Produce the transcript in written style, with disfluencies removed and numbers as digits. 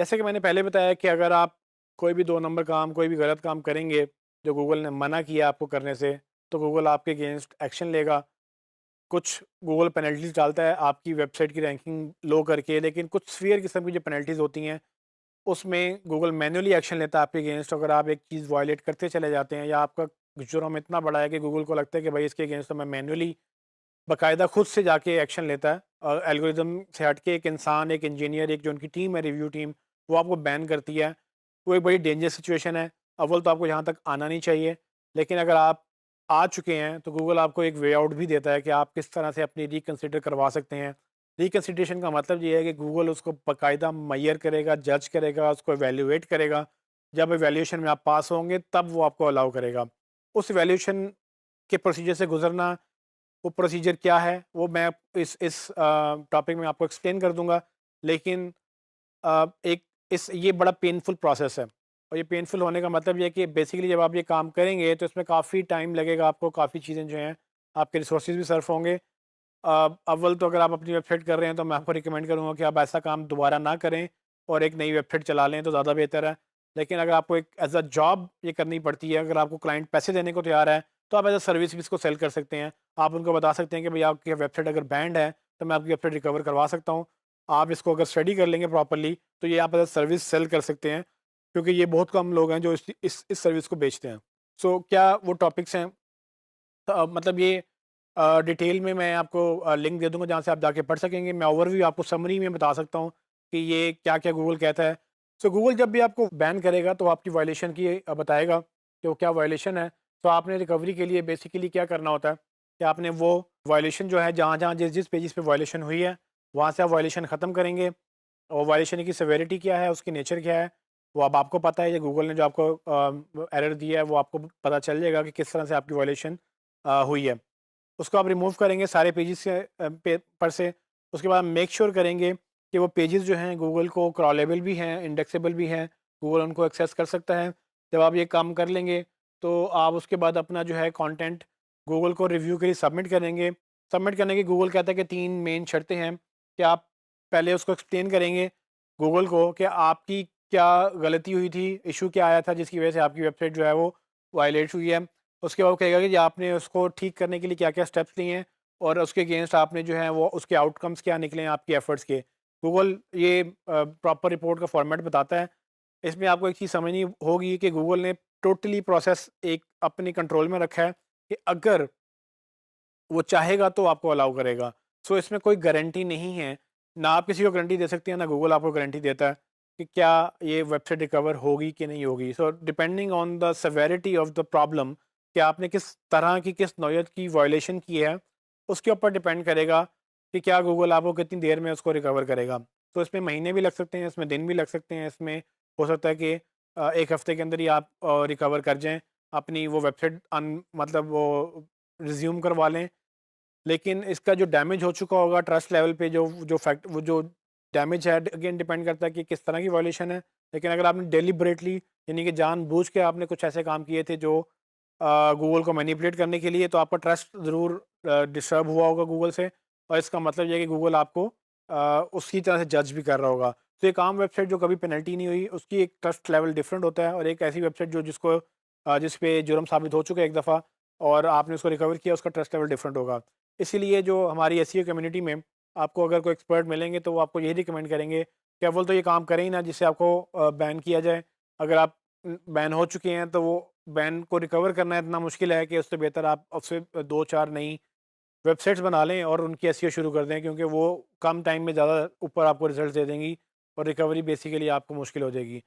जैसे कि मैंने पहले बताया कि अगर आप कोई भी 2 नंबर काम, कोई भी गलत काम करेंगे, जो गूगल ने मना किया आपको करने से, तो गूगल आपके अगेंस्ट एक्शन लेगा। कुछ गूगल पेनल्टीज़ डालता है आपकी वेबसाइट की रैंकिंग लो करके, लेकिन कुछ सीवियर किस्म की जो पेनल्टीज़ होती हैं, उसमें गूगल मैन्युअली एक्शन लेता है आपके अगेंस्ट अगर आप एक चीज़ वायलेट करते चले जाते हैं, या आपका जुर्म इतना बड़ा है कि गूगल को लगता है कि भाई इसके अगेंस्ट तो मैं मैन्युअली बाकायदा खुद से जाके एक्शन लेता है और एल्गोरिदम से हट के एक इंसान, एक इंजीनियर, एक जो उनकी टीम है रिव्यू टीम, वो आपको बैन करती है। वो एक बड़ी डेंजर सिचुएशन है। अव्वल तो आपको यहाँ तक आना नहीं चाहिए, लेकिन अगर आप आ चुके हैं तो गूगल आपको एक वे आउट भी देता है कि आप किस तरह से अपनी रिकंसिडर करवा सकते हैं। रिकंसिडरेशन का मतलब ये है कि गूगल उसको बाकायदा मैयर करेगा, जज करेगा, उसको एवेल्युएट करेगा। जब एवेल्यूएशन में आप पास होंगे तब वो आपको अलाउ करेगा। उस एवेल्यूएशन के प्रोसीजर से गुजरना, वो प्रोसीजर क्या है वो मैं इस टॉपिक में आपको एक्सप्लेन कर दूंगा। लेकिन एक इस ये बड़ा पेनफुल प्रोसेस है, और ये पेनफुल होने का मतलब ये है कि बेसिकली जब आप ये काम करेंगे तो इसमें काफ़ी टाइम लगेगा आपको, काफ़ी चीज़ें जो हैं आपके रिसोर्सेज भी सर्फ होंगे। अव्वल तो अगर आप अपनी वेबसाइट कर रहे हैं तो मैं आपको रिकमेंड करूँगा कि आप ऐसा काम दोबारा ना करें और एक नई वेबसाइट चला लें तो ज़्यादा बेहतर है। लेकिन अगर आपको एक एज अ जॉब ये करनी पड़ती है, अगर आपको क्लाइंट पैसे देने को तैयार है, तो आप एज अ सर्विस भी इसको सेल कर सकते हैं। आप उनको बता सकते हैं कि भाई आपकी वेबसाइट अगर बैंड है तो मैं आपकी वेबसाइट रिकवर करवा सकता हूँ। आप इसको अगर स्टडी कर लेंगे प्रॉपर्ली तो ये आप एज अ सर्विस सेल कर सकते हैं, क्योंकि ये बहुत कम लोग हैं जो इस सर्विस को बेचते हैं। सो क्या वो टॉपिक्स हैं, तो मतलब ये डिटेल में मैं आपको लिंक दे दूँगा जहाँ से आप जाके पढ़ सकेंगे। मैं ओवरव्यू आपको समरी में बता सकता हूँ कि ये क्या-क्या गूगल कहता है। सो गूगल जब भी आपको बैन करेगा तो आपकी वायलेशन की बताएगा कि वो क्या वायलेशन है। तो आपने रिकवरी के लिए बेसिकली क्या करना होता है कि आपने वो वायलेशन जो है जहाँ-जहाँ जिस-जिस पेजेज़ पे वायलेशन हुई है, वहाँ से आप वायलेशन ख़त्म करेंगे। और वायलेशन की सेवेरिटी क्या है, उसकी नेचर क्या है, वो अब आपको पता है। ये गूगल ने जो आपको एरर दिया है वो आपको पता चल जाएगा कि किस तरह से आपकी वायलेशन हुई है। उसको आप रिमूव करेंगे सारे पेजेस से पर से। उसके बाद मेक श्योर करेंगे कि वो पेजेस जो हैं गूगल को क्रॉलेबल भी हैं, इंडेक्सेबल भी हैं, गूगल उनको एक्सेस कर सकता है। जब आप ये काम कर लेंगे तो आप उसके बाद अपना जो है कंटेंट गूगल को रिव्यू के लिए सबमिट करेंगे। सबमिट करने की गूगल कहता है कि 3 मेन शर्तें हैं कि आप पहले उसको एक्सप्लेन करेंगे गूगल को कि आपकी क्या गलती हुई थी, इश्यू क्या आया था जिसकी वजह से आपकी वेबसाइट जो है वो वायलेट हुई है। उसके बाद वो कहेगा कि आपने उसको ठीक करने के लिए क्या-क्या स्टेप्स लिए हैं और उसके अगेंस्ट आपने जो है वो उसके आउटकम्स क्या निकले हैं आपकी एफर्ट्स के। गूगल ये प्रॉपर रिपोर्ट का फॉर्मेट बताता है। इसमें आपको एक चीज़ समझनी होगी कि गूगल ने टोटली प्रोसेस एक अपने कंट्रोल में रखा है कि अगर वो चाहेगा तो आपको अलाउ करेगा। सो इसमें कोई गारंटी नहीं है, ना आप किसी को गारंटी दे सकते हैं, ना गूगल आपको गारंटी देता है कि क्या ये वेबसाइट रिकवर होगी कि नहीं होगी। So depending on the severity of the problem कि आपने किस तरह की, किस नौयत की वायलेशन की है, उसके ऊपर डिपेंड करेगा कि क्या गूगल आपको कितनी देर में उसको रिकवर करेगा। तो इसमें महीने भी लग सकते हैं, इसमें दिन भी लग सकते हैं, इसमें हो सकता है कि 1 हफ्ते के अंदर ही आप रिकवर कर जाएँ, अपनी वो वेबसाइट मतलब वो रिज़्यूम करवा लें। लेकिन इसका जो डैमेज हो चुका होगा ट्रस्ट लेवल पे, वो जो डैमेज है अगेन डिपेंड करता है कि किस तरह की वायलेशन है। लेकिन अगर आपने डेलिबरेटली यानी कि जानबूझ के आपने कुछ ऐसे काम किए थे जो गूगल को मैनिपुलेट करने के लिए, तो आपका ट्रस्ट ज़रूर डिस्टर्ब हुआ होगा गूगल से, और इसका मतलब ये है कि गूगल आपको उसी तरह से जज भी कर रहा होगा। तो एक आम वेबसाइट जो कभी पेनल्टी नहीं हुई उसकी एक ट्रस्ट लेवल डिफरेंट होता है, और एक ऐसी वेबसाइट जो जिस पे जुर्म साबित हो चुका है एक दफ़ा और आपने उसको रिकवर किया, उसका ट्रस्ट लेवल डिफरेंट होगा। इसीलिए जो हमारी एसईओ कम्युनिटी में आपको अगर कोई एक्सपर्ट मिलेंगे तो वो आपको यही रिकमेंड करेंगे कि अव्वल तो ये काम करें ही ना जिससे आपको बैन किया जाए। अगर आप बैन हो चुके हैं तो वो बैन को रिकवर करना इतना मुश्किल है कि उससे बेहतर आप उससे 2-4 नई वेबसाइट्स बना लें और उनकी एसईओ शुरू कर दें, क्योंकि वो कम टाइम में ज़्यादा ऊपर आपको रिजल्ट दे देंगी और रिकवरी बेसिकली आपको मुश्किल हो जाएगी।